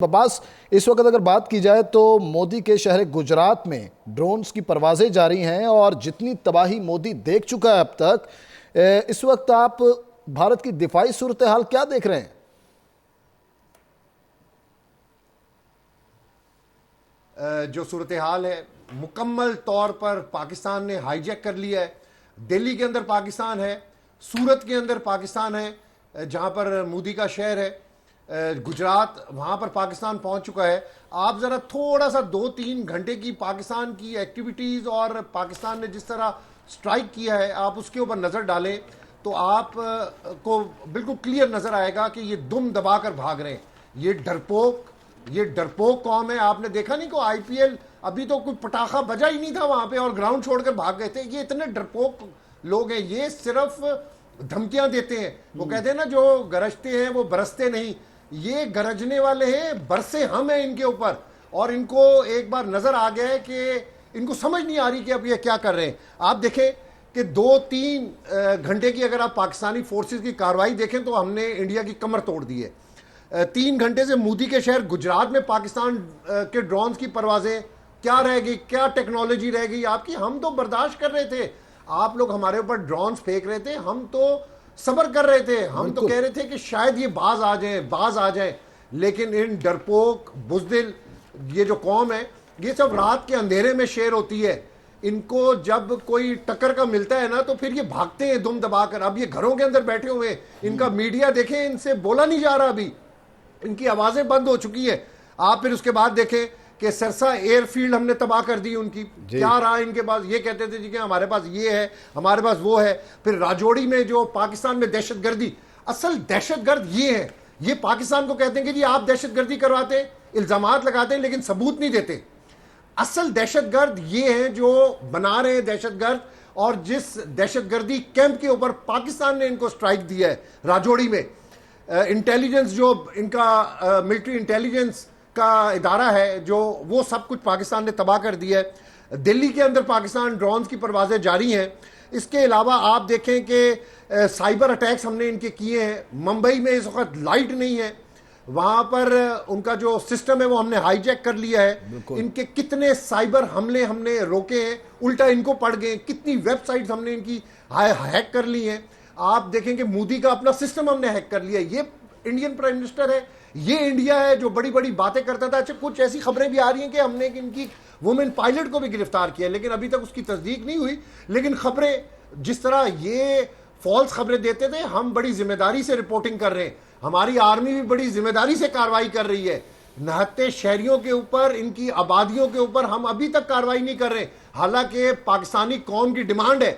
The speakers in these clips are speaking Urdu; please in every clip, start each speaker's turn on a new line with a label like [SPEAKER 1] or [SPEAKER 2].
[SPEAKER 1] عباس، اس وقت اگر بات کی جائے تو مودی کے شہر گجرات میں ڈرونز کی پروازیں جاری ہیں اور جتنی تباہی مودی دیکھ چکا ہے اب تک، اس وقت آپ بھارت کی دفاعی صورتحال کیا دیکھ رہے ہیں؟
[SPEAKER 2] جو صورتحال ہے مکمل طور پر پاکستان نے ہائی جیک کر لیا ہے۔ دلی کے اندر پاکستان ہے، سورت کے اندر پاکستان ہے جہاں پر مودی کا شہر ہے، گجرات، وہاں پر پاکستان پہنچ چکا ہے۔ آپ ذرا تھوڑا سا 2-3 گھنٹے کی پاکستان کی ایکٹیویٹیز اور پاکستان نے جس طرح سٹرائک کیا ہے آپ اس کے اوپر نظر ڈالیں تو آپ کو بالکل کلیئر نظر آئے گا کہ یہ دم دبا کر بھاگ رہے ہیں۔ یہ ڈرپوک قوم ہے۔ آپ نے دیکھا نہیں کہ آئی پی ایل ابھی تو کوئی پٹاخہ بجا ہی نہیں تھا وہاں پہ اور گراؤنڈ چھوڑ کر بھاگ گئے تھے۔ یہ اتنے ڈرپوک لوگ ہیں، یہ صرف دھمکیاں دیتے ہیں۔ وہ کہتے ہیں نا جو گرجتے ہیں وہ برستے نہیں، یہ گرجنے والے ہیں، برسے ہم ہیں ان کے اوپر۔ اور ان کو ایک بار نظر آ گیا ہے کہ ان کو سمجھ نہیں آ رہی کہ اب یہ کیا کر رہے ہیں۔ آپ دیکھیں کہ 2-3 گھنٹے کی اگر آپ پاکستانی فورسز کی کارروائی دیکھیں تو ہم نے انڈیا کی کمر توڑ دی ہے۔ 3 گھنٹے سے مودی کے شہر گجرات میں پاکستان کے ڈرونز کی پروازیں کیا رہ گئی، کیا ٹیکنالوجی رہ گئی آپ کی؟ ہم تو برداشت کر رہے تھے، آپ لوگ ہمارے اوپر ڈرونز پھینک رہے تھے، ہم تو صبر کر رہے تھے، ہم تو کہہ رہے تھے کہ شاید یہ باز آ جائیں، لیکن ان ڈرپوک بزدل یہ جو قوم ہے یہ سب رات کے اندھیرے میں شیر ہوتی ہے۔ ان کو جب کوئی ٹکر کا ملتا ہے نا تو پھر یہ بھاگتے ہیں دم دبا کر۔ اب یہ گھروں کے اندر بیٹھے ہوئے، ان کا میڈیا دیکھیں، ان سے بولا نہیں جا رہا، ابھی ان کی آوازیں بند ہو چکی ہے۔ آپ پھر اس کے بعد دیکھیں کہ سرسا ایئر فیلڈ ہم نے تباہ کر دی ان کی، کیا رہا ان کے پاس؟ یہ کہتے تھے جی کہ ہمارے پاس یہ ہے، ہمارے پاس وہ ہے۔ پھر راجوڑی میں جو پاکستان میں دہشت گردی، اصل دہشت گرد یہ ہے، یہ پاکستان کو کہتے ہیں کہ جی آپ دہشت گردی کرواتے، الزامات لگاتے ہیں لیکن ثبوت نہیں دیتے۔ اصل دہشت گرد یہ ہیں جو بنا رہے ہیں دہشت گرد، اور جس دہشت گردی کیمپ کے اوپر پاکستان نے ان کو سٹرائک دی ہے راجوڑی میں، انٹیلیجنس جو ان کا ملٹری انٹیلیجنس کا ادارہ ہے جو وہ سب کچھ پاکستان نے تباہ کر دیا ہے۔ دلی کے اندر پاکستان ڈرونز کی پروازیں جاری ہیں۔ اس کے علاوہ آپ دیکھیں کہ سائبر اٹیکس ہم نے ان کے کیے ہیں۔ ممبئی میں اس وقت لائٹ نہیں ہے، وہاں پر ان کا جو سسٹم ہے وہ ہم نے ہائی جیک کر لیا ہے۔ ان کے کتنے سائبر حملے ہم نے روکے ہیں، الٹا ان کو پڑ گئے، کتنی ویب سائٹس ہم نے ان کی ہیک کر لی ہیں۔ آپ دیکھیں کہ مودی کا اپنا سسٹم ہم نے ہیک کر لیا ہے۔ یہ انڈین پرائم منسٹر ہے، یہ انڈیا ہے جو بڑی بڑی باتیں کرتا تھا۔ اچھا کچھ ایسی خبریں بھی آ رہی ہیں کہ ہم نے ان کی وومن پائلٹ کو بھی گرفتار کیا، لیکن ابھی تک اس کی تصدیق نہیں ہوئی۔ لیکن خبریں جس طرح یہ فالس خبریں دیتے تھے، ہم بڑی ذمہ داری سے رپورٹنگ کر رہے ہیں، ہماری آرمی بھی بڑی ذمہ داری سے کارروائی کر رہی ہے۔ نہتے شہریوں کے اوپر، ان کی آبادیوں کے اوپر ہم ابھی تک کارروائی نہیں کر رہے، حالانکہ پاکستانی قوم کی ڈیمانڈ ہے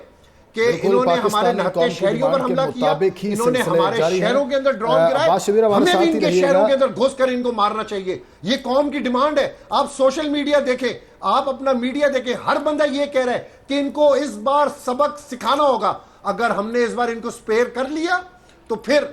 [SPEAKER 2] کہ انہوں نے ہمارے نہتے شہریوں پر حملہ کیا، انہوں نے ہمارے شہروں کے اندر ڈرون گرائے، ہمیں بھی ان کے شہروں کے اندر گھس کر ان کو مارنا چاہیے۔ یہ قوم کی ڈیمانڈ ہے۔ آپ سوشل میڈیا دیکھیں، آپ اپنا میڈیا دیکھیں، ہر بندہ یہ کہہ رہا ہے کہ ان کو اس بار سبق سکھانا ہوگا۔ اگر ہم نے اس بار ان کو سپیئر کر لیا تو پھر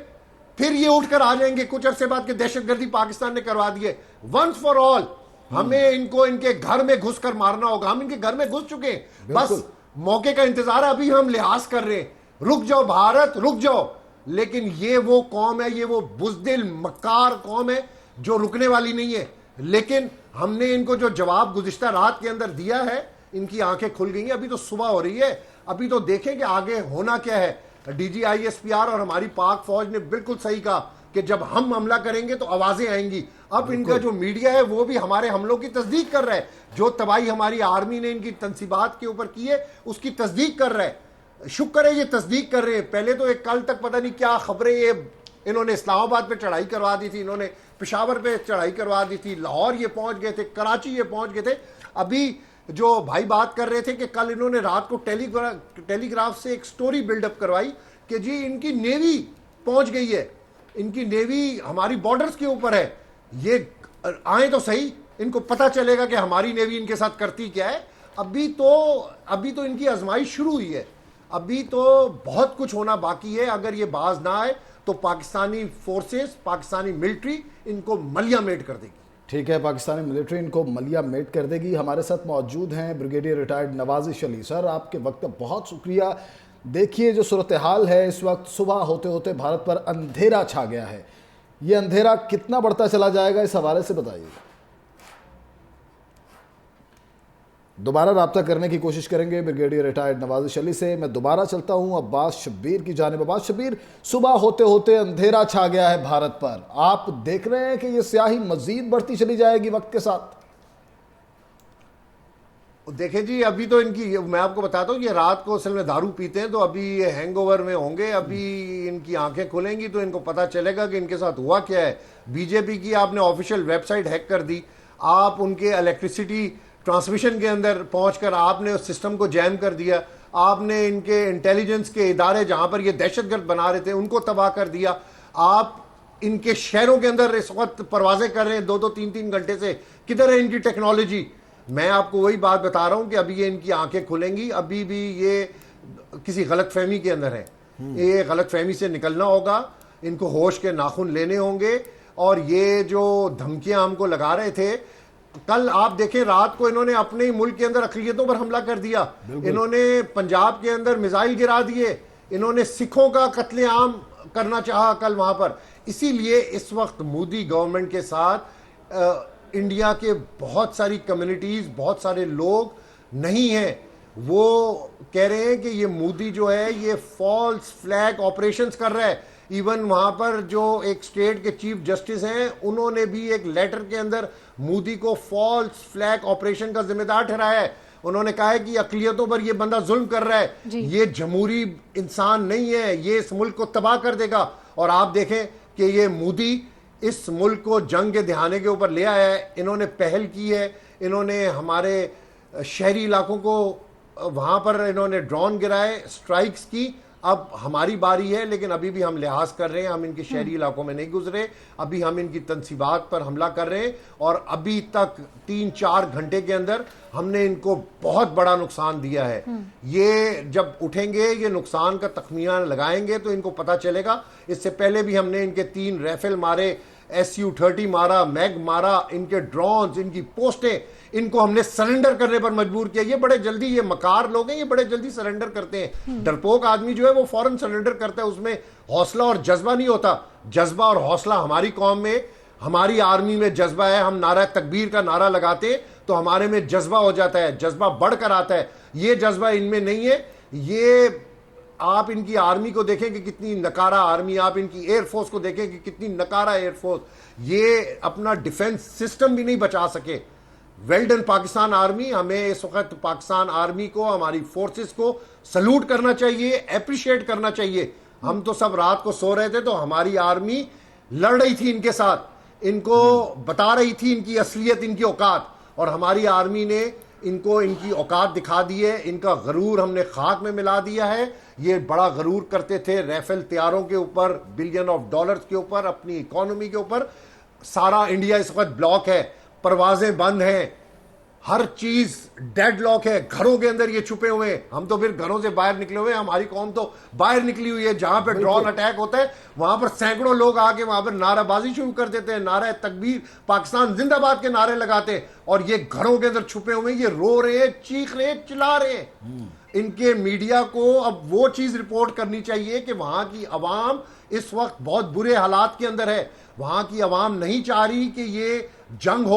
[SPEAKER 2] یہ اٹھ کر آ جائیں گے کچھ عرصے بعد کہ دہشت گردی پاکستان نے کروا دی ہے۔ ونس فار آل ہمیں ان کو ان کے گھر میں گھس کر مارنا ہوگا۔ ہم ان کے گھر میں گھس چکے ہیں، بس موقع کا انتظار ہے۔ ابھی ہم لحاظ کر رہے ہیں، رک جاؤ بھارت، رک جاؤ، لیکن یہ وہ قوم ہے، یہ وہ بزدل مکار قوم ہے جو رکنے والی نہیں ہے۔ لیکن ہم نے ان کو جو جواب گزشتہ رات کے اندر دیا ہے، ان کی آنکھیں کھل گئی ہیں۔ ابھی تو صبح ہو رہی ہے، ابھی تو دیکھیں کہ آگے ہونا کیا ہے۔ D G I S P R اور ہماری پاک فوج نے بالکل صحیح کہا کہ جب ہم حملہ کریں گے تو آوازیں آئیں گی۔ اب ان کا جو میڈیا ہے وہ بھی ہمارے حملوں کی تصدیق کر رہا ہے، جو تباہی ہماری آرمی نے ان کی تنصیبات کے اوپر کی ہے اس کی تصدیق کر رہا ہے۔ شکر ہے یہ تصدیق کر رہے ہیں۔ پہلے تو ایک کل تک پتہ نہیں کیا خبریں، یہ انہوں نے اسلام آباد پہ چڑھائی کروا دی تھی، انہوں نے پشاور پہ چڑھائی کروا دی تھی، لاہور یہ پہنچ گئے تھے، کراچی یہ پہنچ گئے تھے۔ ابھی جو بھائی بات کر رہے تھے کہ کل انہوں نے رات کو ٹیلی گراف سے ایک سٹوری بلڈ اپ کروائی کہ جی ان کی نیوی پہنچ گئی ہے، ان کی نیوی ہماری بارڈرز کے اوپر ہے، یہ آئیں تو صحیح، ان کو پتہ چلے گا کہ ہماری نیوی ان کے ساتھ کرتی کیا ہے۔ ابھی تو ان کی آزمائش شروع ہوئی ہے، ابھی تو بہت کچھ ہونا باقی ہے۔ اگر یہ باز نہ آئے تو پاکستانی فورسز، پاکستانی ملٹری ان کو ملیہ میٹ کر دے گی۔
[SPEAKER 1] ٹھیک ہے، پاکستانی ملٹری ان کو ملیہ میٹ کر دے گی۔ ہمارے ساتھ موجود ہیں بریگیڈیئر ریٹائرڈ نوازش علی۔ سر آپ کے وقت کا بہت شکریہ۔ دیکھیے جو صورتحال ہے اس وقت، صبح ہوتے ہوتے بھارت پر اندھیرا چھا گیا ہے۔ یہ اندھیرا کتنا بڑھتا چلا جائے گا، اس حوالے سے بتائیے گا۔ دوبارہ رابطہ کرنے کی کوشش کریں گے بریگیڈیئر ریٹائرڈ نوازش علی سے۔ میں دوبارہ چلتا ہوں عباس شبیر کی جانب۔ عباس شبیر، صبح ہوتے ہوتے اندھیرا چھا گیا ہے بھارت پر، آپ دیکھ رہے ہیں کہ یہ سیاہی مزید بڑھتی چلی جائے گی وقت کے ساتھ؟
[SPEAKER 2] دیکھیں جی، ابھی تو ان کی، میں آپ کو بتاتا ہوں، یہ رات کو اصل میں دارو پیتے ہیں تو ابھی یہ ہینگ اوور میں ہوں گے۔ ابھی ان کی آنکھیں کھلیں گی تو ان کو پتہ چلے گا کہ ان کے ساتھ ہوا کیا ہے۔ بی جے پی کی آپ نے آفیشیل ویب سائٹ ہیک کر دی، آپ ان کے الیکٹریسٹی ٹرانسمیشن کے اندر پہنچ کر آپ نے اس سسٹم کو جیم کر دیا، آپ نے ان کے انٹیلیجنس کے ادارے جہاں پر یہ دہشت گرد بنا رہے تھے ان کو تباہ کر دیا، آپ ان کے شہروں کے اندر اس وقت پروازیں کر رہے ہیں 2-3 گھنٹے سے۔ کدھر ہے ان کی ٹیکنالوجی؟ میں آپ کو وہی بات بتا رہا ہوں کہ ابھی یہ ان کی آنکھیں کھلیں گی، ابھی بھی یہ کسی غلط فہمی کے اندر ہے۔ یہ غلط فہمی سے نکلنا ہوگا، ان کو ہوش کے ناخن لینے ہوں گے۔ اور یہ جو دھمکیاں ہم کو لگا رہے تھے، کل آپ دیکھیں رات کو انہوں نے اپنے ہی ملک کے اندر اقلیتوں پر حملہ کر دیا، انہوں نے پنجاب کے اندر میزائل گرا دیے، انہوں نے سکھوں کا قتل عام کرنا چاہا کل وہاں پر۔ اسی لیے اس وقت مودی گورنمنٹ کے ساتھ انڈیا کے بہت ساری کمیونٹیز، بہت سارے لوگ نہیں ہیں۔ وہ کہہ رہے ہیں کہ یہ مودی جو ہے یہ فالس فلیگ آپریشنز کر رہا ہے۔ ایون وہاں پر جو ایک اسٹیٹ کے چیف جسٹس ہیں انہوں نے بھی ایک لیٹر کے اندر مودی کو فالس فلیگ آپریشن کا ذمہ دار ٹھہرایا ہے۔ انہوں نے کہا ہے کہ اقلیتوں پر یہ بندہ ظلم کر رہا ہے، یہ جمہوری انسان نہیں ہے، یہ اس ملک کو تباہ کر دے گا۔ اور آپ دیکھیں کہ یہ مودی اس ملک کو جنگ کے دہانے کے اوپر لے آیا ہے، انہوں نے پہل کی ہے، انہوں نے ہمارے شہری علاقوں کو وہاں پر انہوں نے ڈرون گرائے، سٹرائکس کی۔ اب ہماری باری ہے، لیکن ابھی بھی ہم لحاظ کر رہے ہیں، ہم ان کے شہری علاقوں میں نہیں گزرے، ابھی ہم ان کی تنصیبات پر حملہ کر رہے ہیں۔ اور ابھی تک 3-4 گھنٹے کے اندر ہم نے ان کو بہت بڑا نقصان دیا ہے۔ یہ جب اٹھیں گے، یہ نقصان کا تخمینہ لگائیں گے تو ان کو پتہ چلے گا۔ اس سے پہلے بھی ہم نے ان کے 3 ریفل مارے، SU-30 مارا، میگ مارا، ان کے ڈرونز، ان کی پوسٹیں، ان کو ہم نے سرنڈر کرنے پر مجبور کیا۔ یہ بڑے جلدی، یہ مکار لوگ ہیں، یہ بڑے جلدی سرنڈر کرتے ہیں۔ ڈرپوک آدمی جو ہے وہ فوراً سرنڈر کرتا ہے، اس میں حوصلہ اور جذبہ نہیں ہوتا۔ جذبہ اور حوصلہ ہماری قوم میں، ہماری آرمی میں جذبہ ہے۔ ہم نعرہ تکبیر کا نعرہ لگاتے تو ہمارے میں جذبہ ہو جاتا ہے، جذبہ بڑھ کر آتا ہے۔ یہ جذبہ ان میں نہیں ہے۔ یہ آپ ان کی آرمی کو دیکھیں کہ کتنی نکارہ آرمی، آپ ان کی ایئر فورس کو دیکھیں کہ کتنی نکارہ ایئر فورس، یہ اپنا ڈیفنس سسٹم بھی نہیں بچا سکے۔ Well done Pakistan army. ہمیں اس وقت پاکستان آرمی کو، ہماری فورسز کو سلوٹ کرنا چاہیے، اپریشیٹ کرنا چاہیے۔ ہم تو سب رات کو سو رہے تھے تو ہماری آرمی لڑ رہی تھی ان کے ساتھ، ان کو بتا رہی تھی ان کی اصلیت، ان کی اوقات، اور ہماری آرمی نے ان کو ان کی اوقات دکھا دی ہے۔ ان کا غرور ہم نے خاک میں ملا دیا ہے۔ یہ بڑا غرور کرتے تھے ریفل طیاروں کے اوپر، بلین آف ڈالرز کے اوپر، اپنی اکانومی کے اوپر۔ سارا انڈیا اس وقت بلاک ہے، پروازیں بند ہیں، ہر چیز ڈیڈ لاک ہے، گھروں کے اندر یہ چھپے ہوئے ہیں۔ ہم تو پھر گھروں سے باہر نکلے ہوئے ہیں، ہماری قوم تو باہر نکلی ہوئی ہے۔ جہاں پہ ڈرون اٹیک ہوتا ہے وہاں پر سینکڑوں لوگ آ کے وہاں پر نعرہ بازی شروع کر دیتے ہیں، نعرہ تکبیر، پاکستان زندہ باد کے نعرے لگاتے ہیں، اور یہ گھروں کے اندر چھپے ہوئے ہیں، یہ رو رہے ہیں، چیخ رہے ہیں، چلا رہے ہیں۔ ان کے میڈیا کو اب وہ چیز رپورٹ کرنی چاہیے کہ وہاں کی عوام اس وقت بہت برے حالات کے اندر ہے۔ وہاں کی عوام نہیں چاہ رہی کہ یہ جنگ ہو۔